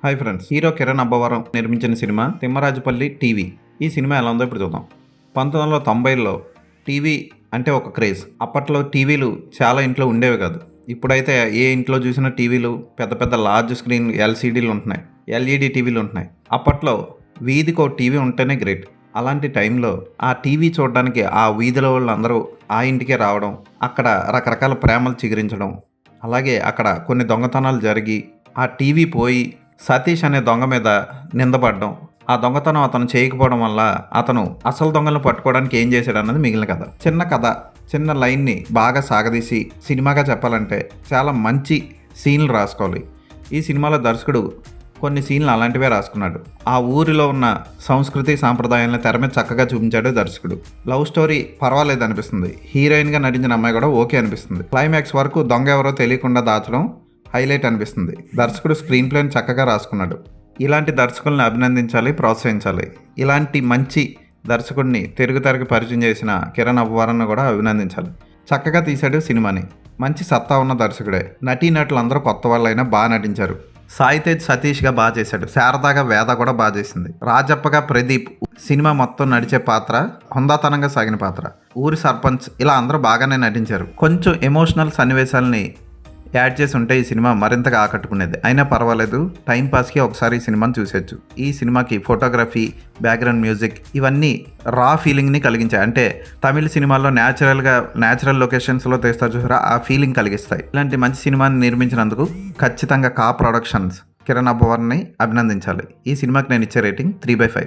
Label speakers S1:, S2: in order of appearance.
S1: Hi friends, hero Kiran Abbavaram నిర్మించిన cinema Thimmarajupalli TV. ఈ cinema ఎలా ఉందో ఇప్పుడు చూద్దాం. 1990లో టీవీ అంటే ఒక క్రేజ్. అప్పట్లో టీవీలు చాలా ఇంట్లో ఉండేవి కాదు. ఇప్పుడైతే ఏ ఇంట్లో చూసినా టీవీలు, పెద్ద పెద్ద లార్జ్ స్క్రీన్ ఎల్సీడీలు ఉంటున్నాయి, ఎల్ఈడి టీవీలు ఉంటున్నాయి. అప్పట్లో వీధికో టీవీ ఉంటేనే గ్రేట్. అలాంటి టైంలో ఆ టీవీ చూడడానికి ఆ వీధిలో వాళ్ళందరూ ఆ ఇంటికే రావడం, అక్కడ రకరకాల ప్రేమలు చిగురించడం, అలాగే అక్కడ కొన్ని దొంగతనాలు జరిగి ఆ టీవీ పోయి సతీష్ అనే దొంగ మీద నిందపడడం, ఆ దొంగతనం అతను చేయకపోవడం వల్ల అతను అసలు దొంగలను పట్టుకోవడానికి ఏం చేశాడు అన్నది మిగిలిన కథ. చిన్న లైన్ని బాగా సాగదీసి సినిమాగా చెప్పాలంటే చాలా మంచి సీన్లు రాసుకోవాలి. ఈ సినిమాలో దర్శకుడు కొన్ని సీన్లు అలాంటివే రాసుకున్నాడు. ఆ ఊరిలో ఉన్న సంస్కృతి సాంప్రదాయాలను తెర మీద చక్కగా చూపించాడు దర్శకుడు. లవ్ స్టోరీ పర్వాలేదు అనిపిస్తుంది. హీరోయిన్గా నటించిన అమ్మాయి కూడా ఓకే అనిపిస్తుంది. క్లైమాక్స్ వరకు దొంగ ఎవరో తెలియకుండా దాచడం హైలైట్ అనిపిస్తుంది. దర్శకుడు స్క్రీన్ ప్లేని చక్కగా రాసుకున్నాడు. ఇలాంటి దర్శకుల్ని అభినందించాలి, ప్రోత్సహించాలి. ఇలాంటి మంచి దర్శకుడిని తెరకి పరిచయం చేసిన కిరణ్ అబ్బవరాన్ని కూడా అభినందించాలి. చక్కగా తీశాడు సినిమాని. మంచి సత్తా ఉన్న దర్శకుడే. నటీనటులు అందరూ కొత్త వాళ్ళైనా బాగా నటించారు. సాయితేజ్ సతీష్గా బాగా చేశాడు. శారదాగా వేద కూడా బాగా చేసింది. రాజప్పగా ప్రదీప్. సినిమా మొత్తం నడిచే పాత్ర హుందాతనంగా సాగిన పాత్ర. ఊరి సర్పంచ్, ఇలా అందరూ బాగానే నటించారు. కొంచెం ఎమోషనల్ సన్నివేశాలని యాడ్ చేసి ఉంటే ఈ సినిమా మరింతగా ఆకట్టుకునేది. అయినా పర్వాలేదు, టైంపాస్కి ఒకసారి ఈ సినిమాని చూసేయచ్చు. ఈ సినిమాకి ఫోటోగ్రఫీ, బ్యాక్గ్రౌండ్ మ్యూజిక్ ఇవన్నీ రా ఫీలింగ్ని కలిగించాయి. అంటే తమిళ సినిమాల్లో న్యాచురల్ లొకేషన్స్లో తీస్తారు చూసారా, ఆ ఫీలింగ్ కలిగిస్తాయి. ఇలాంటి మంచి సినిమాని నిర్మించినందుకు ఖచ్చితంగా కా ప్రొడక్షన్స్ కిరణ్ అబ్బవరాన్ని అభినందించాలి. ఈ సినిమాకి నేను ఇచ్చే రేటింగ్ 3/5.